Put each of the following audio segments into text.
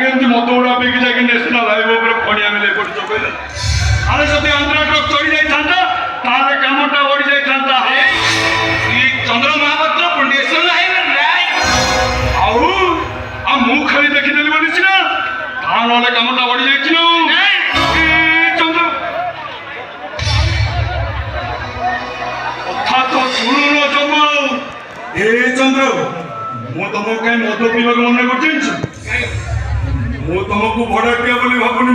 କାହିଁକି ମଦ ଗୁଡ଼ା ବିକି ଯାଇକି ନ୍ୟାସନାଲ ହାଇୱେ ଉପରେ ଖଣିଆ ମିଲେ କରୁଛ କହିଲେ? ଆରେ ଯଦି ଆନ୍ଧ୍ରା ଟ୍ରକ୍ ଚଢ଼ି ଯାଇଥାନ୍ତା ତାହେଲେ କାମଟା ଓଡ଼ି ଯାଇଥାନ୍ତା। ଚନ୍ଦ୍ର ମହାପାତ୍ର ନ୍ୟାସନାଲ ହାଇୱେ ଆଉ ମୁଁ ଖାଲି ଦେଖିଦେଲି ବୋଲି ସିନା, ତା ନହେଲେ କାମଟା ଓଡ଼ି ଯାଇଛି ନା। ଚନ୍ଦ୍ର କଥା ତ ଶୁଣୁନ ଜମା। ଏ ଚନ୍ଦ୍ର, ମୁଁ ତମକୁ କାହିଁ ମଦ ପିଇବାକୁ ମନେ କରୁଛି? ମୁଁ ତମକୁ ଭଡ଼ାଟିଆ ବୋଲି ଭାବୁନି।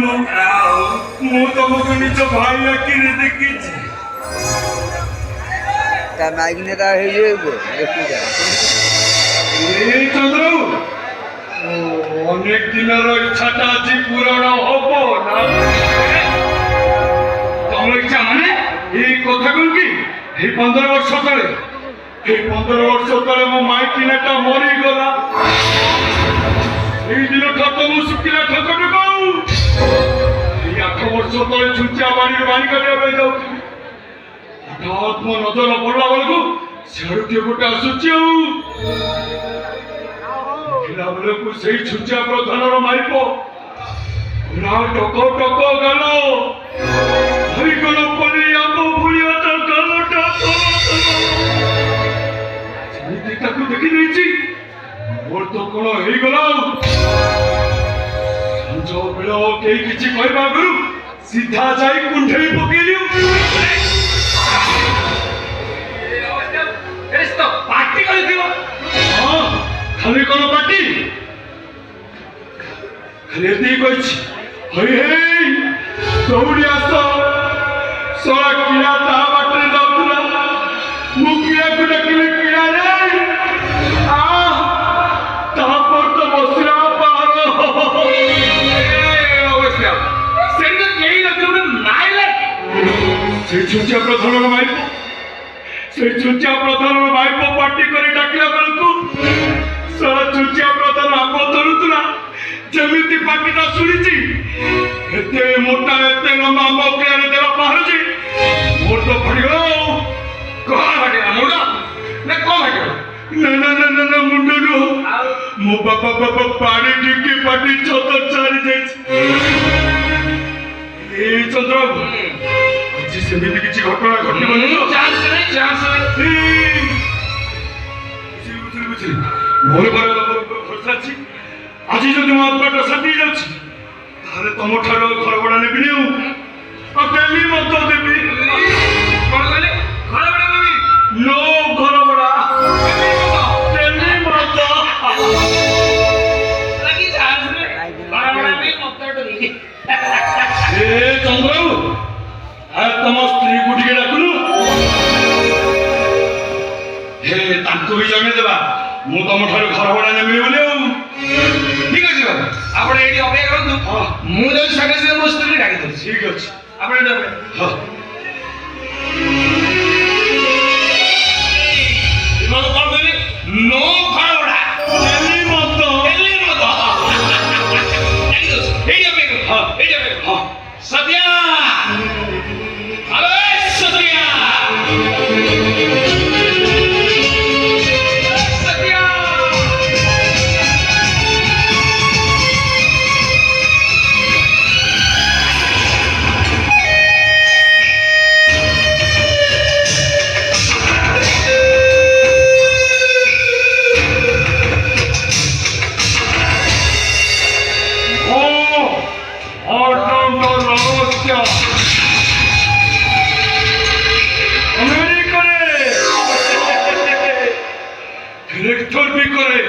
ମୁଁ ତମକୁ ନିଜ ଭାଇ ଆଖିରେ ଦେଖିଛି। ଚନ୍ଦ୍ର, ଅନେକ ଦିନର ଇଚ୍ଛାଟା ଆଜି ପୂରଣ ହବ ନା? ତମର ଇଚ୍ଛା ମାନେ? ଏଇ କଥା କଣ କି, ଏଇ 15 ବର୍ଷ ତଳେ ମୋ ମାଇକିନାଟା ମରିଗଲା। এই দিন ঠক ମୁଁ ଶୁଖିଲା ଠକ ଏଇ 8 ବର୍ଷ ତଳେ ଛୁଞ୍ଚିଆ ବାଡ଼ିରେ ବାଣି କରିବା ପାଇଁ ଯାଉଥିଲି। ହଠାତ୍ ମୋ ନଜର ପଡ଼ିଲା ବେଳକୁ ସିଆଡ଼ୁ କିଏ ଗୋଟେ ଆସୁଛି। ଦେଖିଲା ବେଳକୁ ସେଇ ଛୁଞ୍ଚିଆ ପ୍ରଧାନର ମାଇପ ପୁରା ଟକ ଟକ ଗାଲ, ହରିଗଲ ପରି ଆମ୍ବ ଭଳିଆ ତା ଗାଲଟା ଯେମିତି ତାକୁ ଦେଖି ଦେଇଛି ମୋର ତ କଣ ହେଇଗଲା। ସଞ୍ଜ ବେଳ କେହି କିଛି କହିବା ଆଗରୁ ସିଧା ଯାଇ କୁଣ୍ଢେଇ ପକେଇଲି। ପାର୍ଟି କରିଥିବ। ହଁ, ଖାଲି କଣ ପାର୍ଟି, ଖାଲି ଏତିକି କହିଛି, ହେଇ ହେଇ ଦୌଡ଼ି ଆସ। ଶଳା କିଳା ତା ବାଟରେ ଯାଉଥିଲା, ମୁଁ କିଳାକୁ ଡାକିଲି, କିଳା ରେ ତାପରେ ତ ବସିଲା ପାର। କେହି ନଥିବ, ସେ ଛୁଞ୍ଚିଆ ପ୍ରଧାନର ମାଇପ ସେ ଚୁଚିଆ ପ୍ରଧାନ ଭାଇପ ପାର୍ଟି କରି ଡାକିଲା ବେଳକୁ ସାରା ଚୁଚିଆ ପ୍ରଧାନ ଆଗ ଧରୁଥିଲା ଯେମିତି ପାଟିଟା ଶୁଣିଛି ଏତେ ମୋଟା ଏତେ ଲମ୍ବା ମକିଆରେ ଦେବା ବାହାରୁଛି ମୋର ତ ଫାଡ଼ିଗଲା ଆଉ। କଣ ଭାଟିଲା ମୁଣ୍ଡ ନା କଣ ଭାଟିଲା? ନା ମୁଣ୍ଡ ନୁହଁ ମୋ ବାପା ପାଣି ଟିକି ପାଟି ଛତ ଚାରି ଯାଇଛି। ଏଇ ଚନ୍ଦ୍ରବାବୁ ଆଜି ସେମିତି କିଛି ଘଟଣା ଘଟିବନି ତ? ଚାନ୍ସ ନାହିଁ। ବୁଝିଲି ମୋର ଭରସା ଅଛି ଆଜି ଯଦି ମୋ ଆତ୍ମାଟା ଶାନ୍ତି ହେଇଯାଉଛି ତାହେଲେ ତମ ଠାରୁ ଘର ଭଡ଼ା ନେବିନି ଆଉ ଡେଲି ମତ ଦେବି। କଣ କହିଲେ? ଘର ଭଡ଼ା ଦେବି? नो घर बड़ा टेली मत लगी चांस में घର ଭଡ଼ା ବି ମତ ଡରି। ए चंद्रबाबू आ तम स्त्री को टिके डाकुनु हे तांको भी जणे देबा मु तम ठाରୁ घर भड़ा नेबि बोले ଆଉ। ଠିକ ଅଛି ବାବୁ ଆପଣ ଏଇଠି ଅପେକ୍ଷା କରନ୍ତୁ। ମୁଁ ଯଦି ସାଙ୍ଗେ ସାଙ୍ଗେ ମୋ ସ୍ତ୍ରୀ ଡାକି ଦଉଛି। ठीक अछि ଆପଣ ଏଇଠି ଅପେକ୍ଷା। हां କଣ କହିଲେ? नो ଘର ଭଡ଼ା टेली मत ଡେଲି ମତ। ଡାକି ଦଉଛି। ଏଇଠି ଅପେକ୍ଷା କରନ୍ତୁ। हां ଏଇଠି ଅପେକ୍ଷା କରନ୍ତୁ। हां सत्या अबे सत्या सत्या डिरेक्टर भी करे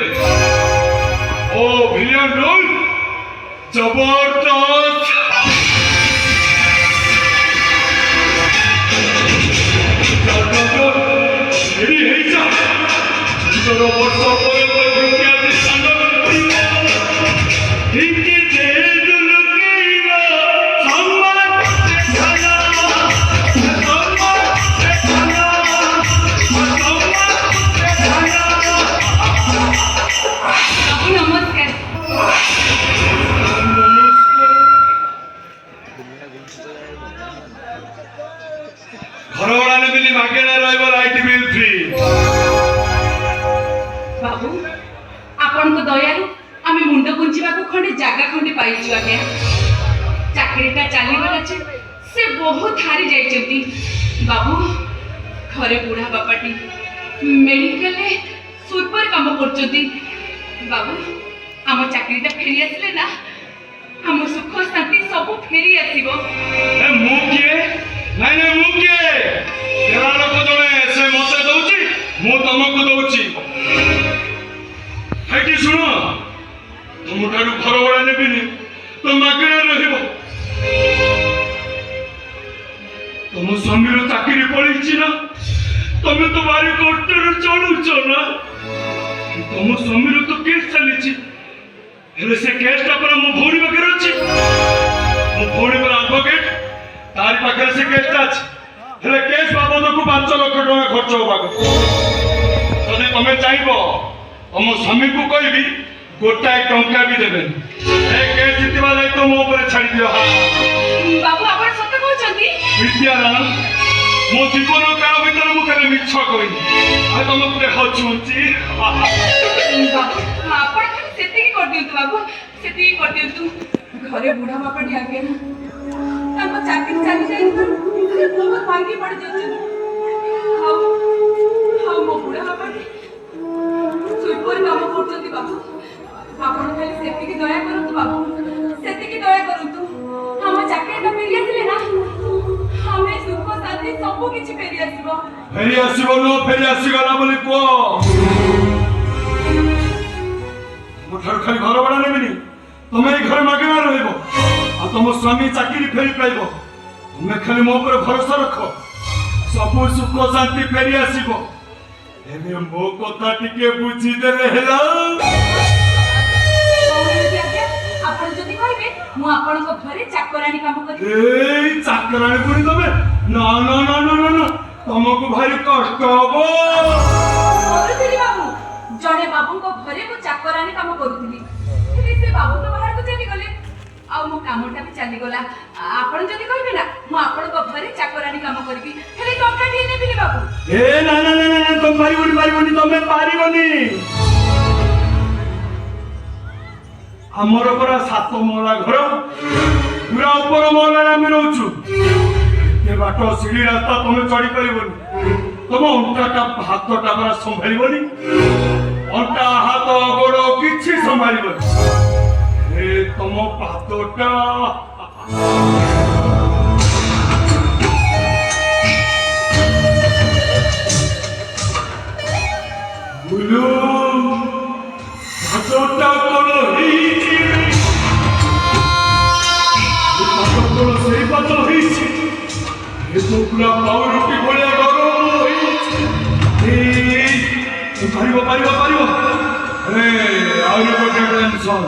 ओ विलियम रोल जबरदस्त रेडी है जा तोर वर्ष पर ढुकी आज सांग ढिंकी दे दुलकीरा सम्मान खाना नमस्कार। घर भड़ा नेबिनी मागेना रहइबो लाइट बिल फ्री। बाबू आपण को दयालु आमे मुंड गुंचिबा को खंडे जागा खंडे पाइछु आज्ञा। चाकरीटा चालीबार अछि से बहुत हारी जाइछंती बाबू। घरे बुढ़ा बापाटी मेडिकल रे सुपर काम करछंती बाबू। आम चाकरीटा फेरी आसले ना आम सुख शांति सब फेरी आसीबो। ए मु किए नहीं नहीं मु किए तेरा लोक जने से मते दउची मु तमको दउची। हेटी सुनो तुम ठारू घर भड़ा नेबिनी तो मागेना रहिबो। तुम स्वामीर चाकरी पड़ीची ना तमे तो बारी कोर्टर चलुच ना तुम स्वामीर तो केस चलीची हेले से केसटा पर मो भौणी पाखे अछि मो भौणी पर एडवोकेट तारी पाखे से केसटा अछि हेले केस बाबद को 5 लाख टका खर्च होबा जदि तमे चाहबो तुम स्वामी को कहबी गोटाए टंका भी देबे ए केस जितबा जाय तो मो ऊपर छाड़ी दियो। बाबू आपण सत कहउछंती विद्याराम मो जीवन काल भीतर मु केले मिछ कहिनी आ तुम पुरे हचुंची। बाबू आपण खाली सेतिकी कर दियंतु बाबू सेतिकी कर दियंतु। घरे बुढ़ा बापा ढाके ना ताको चाकरी चली जाई से बहुत भांगी पड़ जाउछ। हाउ मो बुढ़ा बापा सुपर काम करछंती बाबू। आपण खाली सेतिकी दया करंतु बाबू सेतिकी दया करंतु। हम चाकरीटा फेरी आसिले ना हमें सुख शांति सब किछि फेरी आसीबो। फेरी आसीबो नो फेरी आसीगला बोली को मोठर खाली घर भड़ा नेबिनी तमे ए घर मागेना रहइबो आ तुम स्वामी चाकरी फेरी पाइबो तमे खाली मो ऊपर भरोसा रखो सब सुख शांति फेरी आसीबो। एमे मो कथा टिके बुझी देले हेला। आपण जदि कहबे मु आपण को घरे चाकरानी काम करी। ए चाकरानी पुणी तमे ना ना ना ना ना ना ତମକୁ ଭାରି କଷ୍ଟ ହବ। କରୁଥିଲି ବାବୁ, ଜଣେ ବାବୁଙ୍କ ଘରେ ମୁଁ ଚାକରାଣୀ କାମ କରୁଥିଲି, ହେଲେ ସେ ବାବୁ ତ ବାହାରକୁ ଚାଲିଗଲେ, ଆଉ ମୋ କାମଟା ବି ଚାଲିଗଲା। ଆପଣ ଯଦି କହିବେ ନା, ମୁଁ ଆପଣଙ୍କ ଘରେ ଚାକରାଣୀ କାମ କରିବି, ହେଲେ ଟଙ୍କାଟିଏ ନେବିନି ବାବୁ। ଏ ନା ନା ନା ନା, ତମେ ପାରିବନି, ତମେ ପାରିବନି। ଆମର ପରା 7 ମହଲା ଘର, ପୁରା ଉପର ମହଲାରେ ଆମେ ରହୁଛୁ। ଏତେ ବାଟ ସିঁଢି ରାସ୍ତା ତମେ ଚଢି ପାରିବନି। ତମ ଅଣ୍ଟାଟା ହାତଟା ପରା ସମ୍ଭାଳିବନି, ଅଣ୍ଟା ହାତ ଗୋଡ କିଛି ସମ୍ଭାଳିବନି। ଏ ତମ ପାଦଟା ବୁଲୁ, ପାଦଟା କଣ ହେଇଛି? ପାଦ କଣ ସେଇ ପାଦ ହେଇଛି? ଏ ତ ପୁରା ପାଉରୁଟି ଭଳିଆ ଗରମ ହେଇଛି। ପାରିବ। ଆହୁରି ଗୋଟେ ଟେନସନ।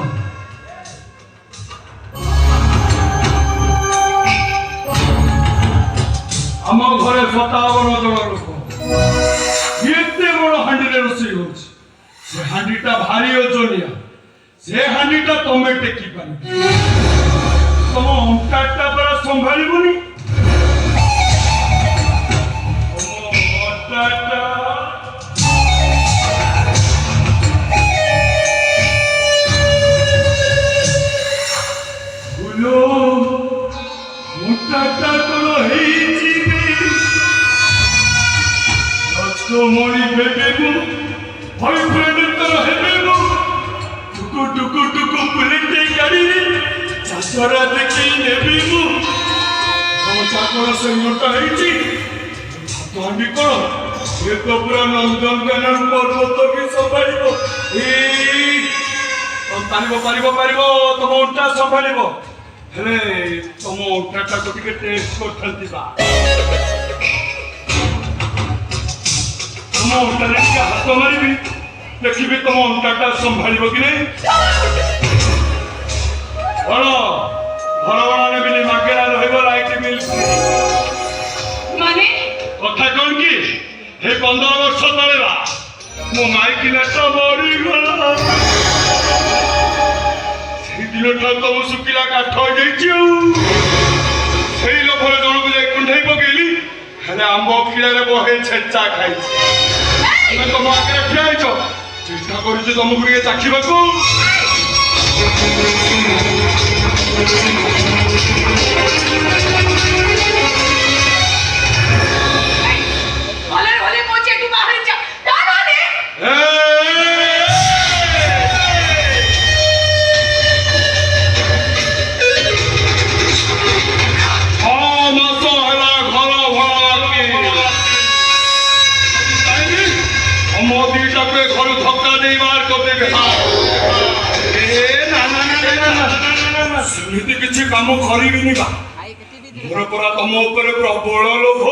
ଆମ ଘରେ 57 ଜଣ ଲୋକ, ଏତେ ବଡ ହାଣ୍ଡିରେ ରୋଷେଇ ହଉଛି। ସେ ହାଣ୍ଡିଟା ଭାରି ଓଜନିଆ, ସେ ହାଣ୍ଡିଟା ତମେ ଟେକି ପାରିବ। ତମ ଅଣ୍ଟାଟା ପରା ସମ୍ଭାଳିବନି। মোটাটা কোনো হয়েছি মরি বেবেবু বয়ফ্রেন্ডের তোর হেবেবু টুকু প্লেটে গাড়ি চাকরা দেখি নেবিবু আমার চাকর সে মোটা হয়েছি হাঁটি কর এ তো পুরা নন্দনকানন পর্বত বি সম্ভাଳିব। ପାରିବ ତମ ଅଣ୍ଟା ସମ୍ଭାଳିବ, ହେଲେ ତମ ଅଣ୍ଟାଟାକୁ ଟିକେ ଟେଷ୍ଟ କରିଥାନ୍ତି ବା। ତମ ଅଣ୍ଟାରେ ଟିକେ ହାତ ମାରିବି, ଦେଖିବି ତମ ଅଣ୍ଟାଟା ସମ୍ଭାଳିବ କି ନାହିଁ। ଘର ଭଡ଼ା ନେବିନି, ମାଗେଣା ରହିବ, ଲାଇଟ୍ ବିଲ୍ ମାନେ କଥା କଣ କି? ଏ 15 ବର୍ଷ ତଳେ ବା ମୋ ମାଇକିନାଟା ମରିଗଲା। ଦିନଠାରୁ ତ ମୁଁ ଶୁଖିଲା କାଠ ହେଇଯାଇଛି। ଆଉ ସେଇ ଲୋଭରେ ଜଣକୁ ଯାଇ କୁଣ୍ଢେଇ ପକେଇଲି, ହେଲେ ଆମ୍ବ କିଳାରେ ବହେ ଛେଚା ଖାଇଛି। ତମେ ତମ ଆଗରେ ଠିଆ ହେଇଛ, ଚେଷ୍ଟା କରୁଛି ତମକୁ ଟିକେ ଚାଖିବାକୁ। ଭଲରେ ମୋ ଚେଟୁ ବାହାରି ଯା। ଘରୁ ଧକ୍କା ଦେଇ ବାହାର କରିଦେବେ। ସେମିତି କିଛି କାମ କରିବିନି ବା, ମୋର ପରା ତମ ଉପରେ ପ୍ରବଳ ଲୋଭ।